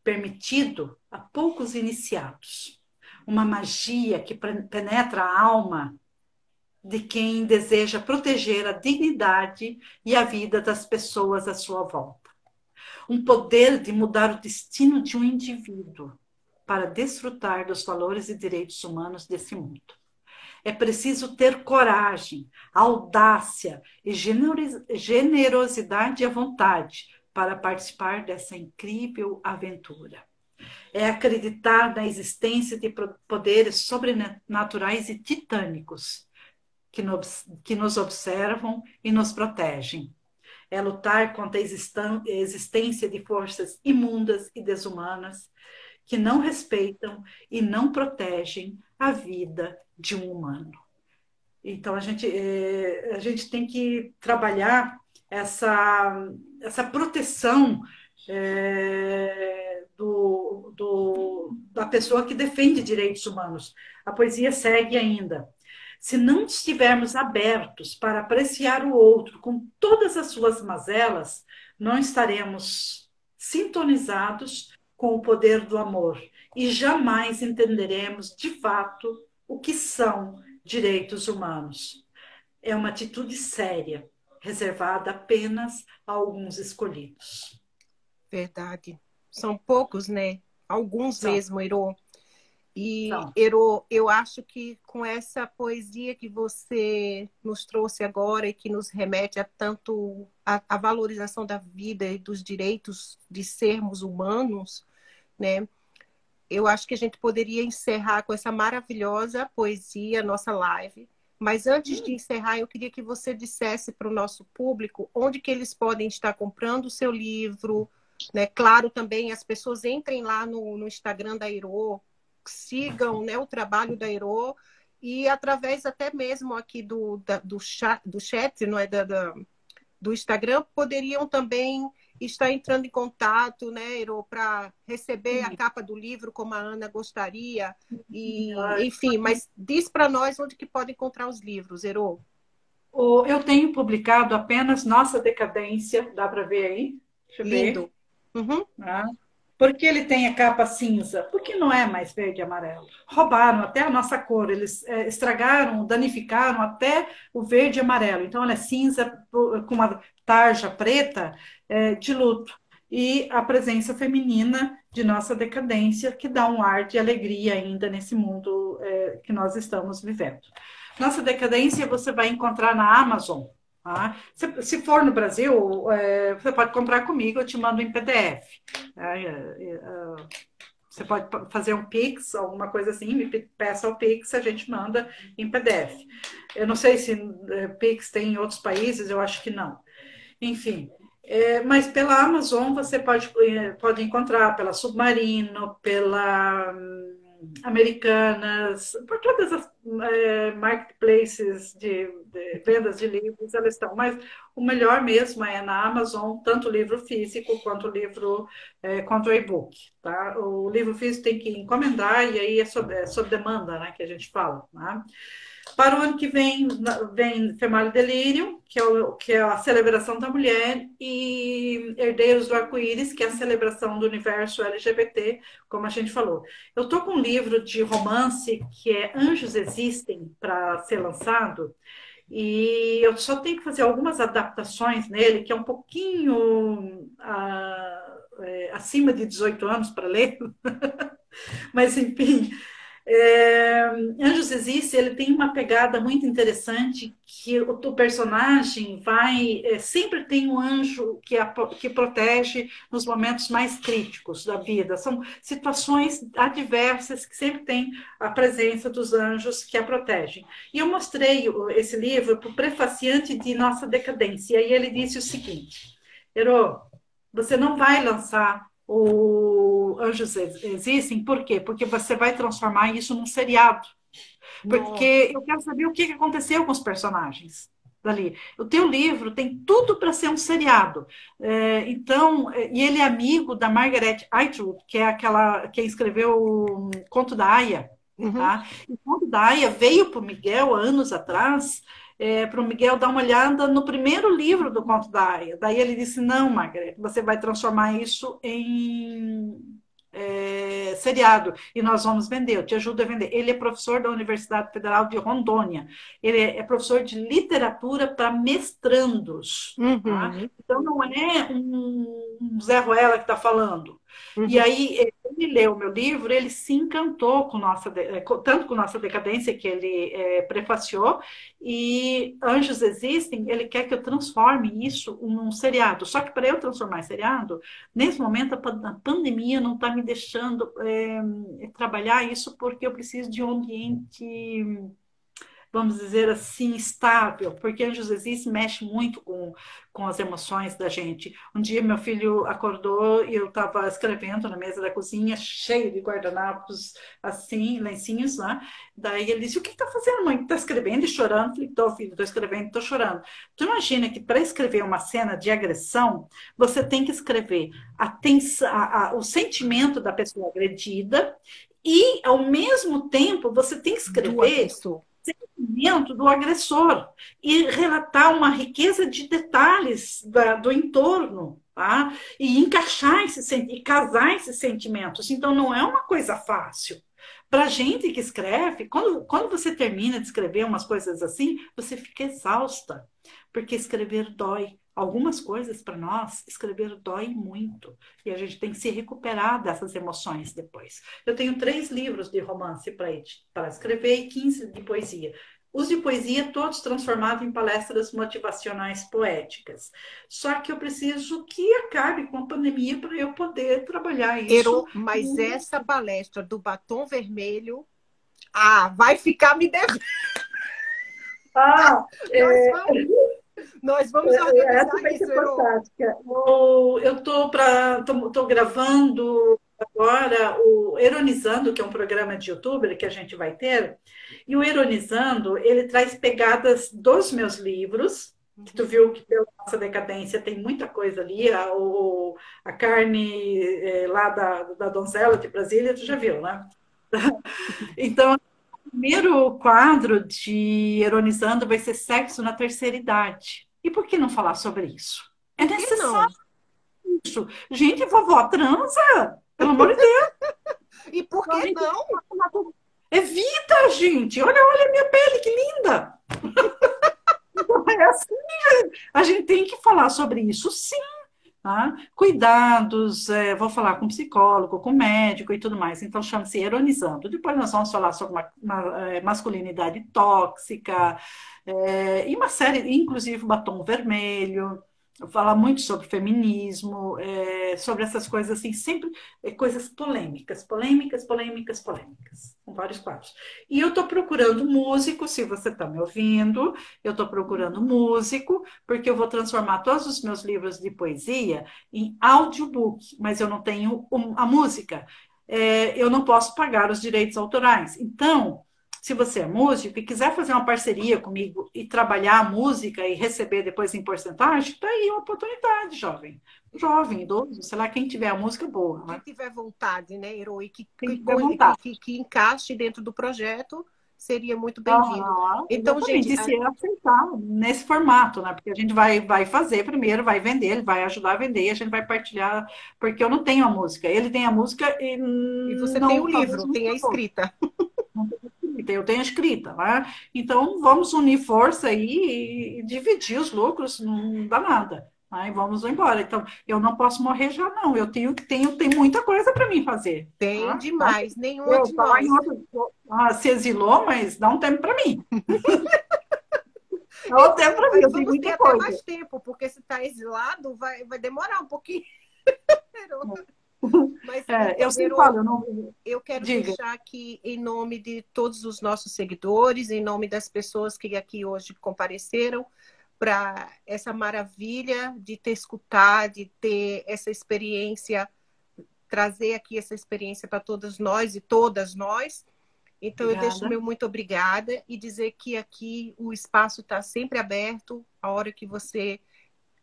permitido a poucos iniciados. Uma magia que penetra a alma de quem deseja proteger a dignidade e a vida das pessoas à sua volta. Um poder de mudar o destino de um indivíduo para desfrutar dos valores e direitos humanos desse mundo. É preciso ter coragem, audácia e generosidade à vontade para participar dessa incrível aventura. É acreditar na existência de poderes sobrenaturais e titânicos que nos observam e nos protegem. É lutar contra a existência de forças imundas e desumanas que não respeitam e não protegem a vida de um humano. Então, a gente tem que trabalhar essa proteção da pessoa que defende direitos humanos. A poesia segue ainda. Se não estivermos abertos para apreciar o outro com todas as suas mazelas, não estaremos sintonizados com o poder do amor e jamais entenderemos de fato o que são direitos humanos. É uma atitude séria, reservada apenas a alguns escolhidos.
Verdade. São poucos, né? Alguns
São,
mesmo, Ero. E,
são.
Ero, eu acho que com essa poesia que você nos trouxe agora e que nos remete a tanto a valorização da vida e dos direitos de sermos humanos, né? Eu acho que a gente poderia encerrar com essa maravilhosa poesia, nossa live. Mas antes de encerrar, eu queria que você dissesse para o nosso público onde que eles podem estar comprando o seu livro, né? Claro, também as pessoas entrem lá no Instagram da Ero, sigam, né, o trabalho da Ero e através até mesmo aqui do chat, não é, do Instagram, poderiam também estar entrando em contato, né, Ero, para receber a capa do livro como a Ana gostaria. E, enfim, mas diz para nós onde que pode encontrar os livros, Ero.
Eu tenho publicado apenas Nossa Decadência, dá para ver aí? Deixa eu ver.
Lindo. Uhum.
Ah, por que ele tem a capa cinza? Porque não é mais verde e amarelo. Roubaram até a nossa cor, eles estragaram, danificaram até o verde e amarelo. Então, ela é cinza com uma tarja preta de luto. E a presença feminina de Nossa Decadência, que dá um ar de alegria ainda nesse mundo que nós estamos vivendo. Nossa Decadência você vai encontrar na Amazon. Tá? Se for no Brasil, você pode comprar comigo, eu te mando em PDF. Você pode fazer um Pix, alguma coisa assim, me peça o Pix, a gente manda em PDF. Eu não sei se Pix tem em outros países, eu acho que não. Enfim, mas pela Amazon você pode encontrar, pela Submarino, pela Americanas, por todas as marketplaces de vendas de livros, elas estão. Mas o melhor mesmo é na Amazon, tanto o livro físico quanto quanto o e-book. Tá? O livro físico tem que encomendar e aí é sob demanda, né, que a gente fala. Né? Para o ano que vem Femalho e Delírio, que é a celebração da mulher, e Herdeiros do Arco-Íris, que é a celebração do universo LGBT, como a gente falou. Eu estou com um livro de romance que é Anjos Existem, para ser lançado, e eu só tenho que fazer algumas adaptações nele, que é um pouquinho acima de 18 anos para ler, mas enfim, Anjos Existe, ele tem uma pegada muito interessante que o personagem sempre tem um anjo que protege nos momentos mais críticos da vida. São situações adversas que sempre tem a presença dos anjos que a protegem. E eu mostrei esse livro para o prefaciante de Nossa Decadência, e ele disse o seguinte: Ero, você não vai lançar o Anjos Existem, por quê? Porque você vai transformar isso num seriado. Porque eu quero saber o que aconteceu com os personagens dali. O teu livro tem tudo para ser um seriado. E ele é amigo da Margaret Atwood, que é aquela que escreveu o Conto da Aia.
Uhum.
Tá? O Conto da Aia veio para o Miguel há anos atrás, para o Miguel dar uma olhada no primeiro livro do Conto da Aia. Daí ele disse: não, Margaret, você vai transformar isso em seriado, e nós vamos vender, eu te ajudo a vender. Ele é professor da Universidade Federal de Rondônia, ele é professor de literatura para mestrandos.
Uhum.
Tá? Então não é um Zé Ruela que está falando.
Uhum.
E aí, ele leu o meu livro, ele se encantou tanto com Nossa Decadência, que ele prefaciou, e Anjos Existem, ele quer que eu transforme isso num seriado. Só que para eu transformar em seriado, nesse momento a pandemia não está me deixando trabalhar isso, porque eu preciso de um ambiente, vamos dizer assim, estável, porque Anjos Existe mexe muito com as emoções da gente. Um dia meu filho acordou e eu estava escrevendo na mesa da cozinha, cheio de guardanapos, assim, lencinhos, né? Daí ele disse: o que está fazendo, mãe? Está escrevendo e chorando? Eu falei: estou, filho, estou escrevendo e estou chorando. Tu imagina que para escrever uma cena de agressão, você tem que escrever o sentimento da pessoa agredida e, ao mesmo tempo, você tem que escrever sentimento do agressor e relatar uma riqueza de detalhes do entorno, tá? E encaixar e casar esses sentimentos. Então, não é uma coisa fácil. Para gente que escreve, quando você termina de escrever umas coisas assim, você fica exausta, porque escrever dói. Algumas coisas para nós, escrever dói muito. E a gente tem que se recuperar dessas emoções depois. Eu tenho 3 livros de romance para escrever e 15 de poesia. Os de poesia, todos transformados em palestras motivacionais poéticas. Só que eu preciso que acabe com a pandemia para eu poder trabalhar isso.
Mas essa palestra do batom vermelho, vai ficar me devendo. Nós vamos organizar
essa vai
isso,
ser fantástica. Eu estou gravando agora o Ironizando, que é um programa de youtuber que a gente vai ter, e o Ironizando, ele traz pegadas dos meus livros, que tu viu que pela Nossa Decadência tem muita coisa ali, a carne lá da donzela de Brasília, tu já viu, né? Então, o primeiro quadro de Ironizando vai ser sexo na terceira idade. E por que não falar sobre isso? É necessário isso. Gente, vovó transa! Pelo amor de Deus!
E por que não?
Evita, gente! Olha minha pele, que linda! É assim, a gente tem que falar sobre isso, sim. Tá? Cuidados, vou falar com psicólogo, com médico e tudo mais. Então, chama-se Ironizando. Depois nós vamos falar sobre masculinidade tóxica, e uma série, inclusive batom vermelho. Falar muito sobre feminismo, sobre essas coisas assim, sempre coisas polêmicas, com vários quadros. E eu estou procurando músico, se você está me ouvindo, eu estou procurando músico, porque eu vou transformar todos os meus livros de poesia em audiobook, mas eu não tenho a música. Eu não posso pagar os direitos autorais. Então, se você é músico e quiser fazer uma parceria comigo e trabalhar a música e receber depois em porcentagem, tá aí uma oportunidade, jovem, idoso, sei lá, quem tiver a música boa.
Quem tiver vontade, né, Herói, que encaixe dentro do projeto, seria muito bem-vindo.
Então, gente, se aceitar nesse formato, né? Porque a gente vai fazer primeiro, vai vender, ele vai ajudar a vender, e a gente vai partilhar, porque eu não tenho a música. Ele tem a música
e você tem o livro, tem a escrita.
Eu tenho a escrita, né? Então vamos unir força aí e dividir os lucros, não dá nada. Aí vamos embora. Então, eu não posso morrer já, não. Eu tem muita coisa para mim fazer.
Tem
Tá?
demais, nenhuma de
Tá lá
nós.
em outro, se exilou, mas dá um tempo para mim. Dá um tempo para mim, eu tenho
Vamos ter
muita
até
coisa.
mais tempo, porque se está exilado, vai demorar um pouquinho. Mas,
Eu sempre falo, eu não.
eu quero
Diga.
deixar aqui, em nome de todos os nossos seguidores, em nome das pessoas que aqui hoje compareceram, para essa maravilha de ter escutado, de ter essa experiência, trazer aqui essa experiência para todas nós e todas nós. Então, eu deixo meu muito obrigada e dizer que aqui o espaço está sempre aberto, a hora que você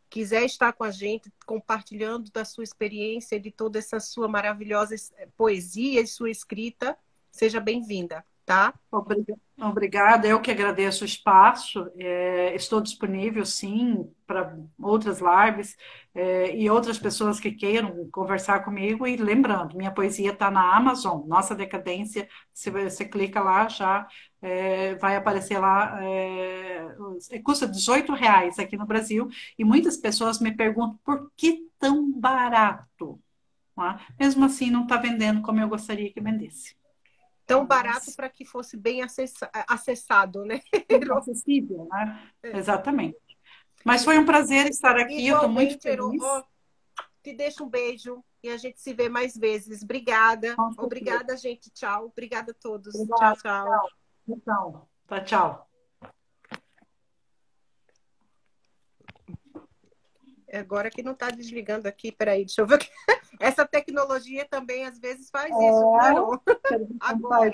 quiser estar com a gente, compartilhando da sua experiência, de toda essa sua maravilhosa poesia e sua escrita, seja bem-vinda, tá?
Obrigada, eu que agradeço o espaço. Estou disponível, sim, para outras lives e outras pessoas que queiram conversar comigo. E lembrando, minha poesia está na Amazon, Nossa Decadência. Se você clica lá, já vai aparecer lá. Custa R$ 18 aqui no Brasil. E muitas pessoas me perguntam por que tão barato? Tá? Mesmo assim, não está vendendo como eu gostaria que vendesse.
Tão barato para que fosse bem acessado, né?
Acessível, né? Exatamente. Mas foi um prazer estar aqui, eu estou muito feliz.
Te deixo um beijo e a gente se vê mais vezes. Obrigada. Obrigada, gente. Tchau. Obrigada a todos.
Obrigada,
tchau.
Tchau. Tchau.
Agora que não está desligando aqui, peraí, deixa eu ver. Essa tecnologia também às vezes faz isso, Carol.
Agora.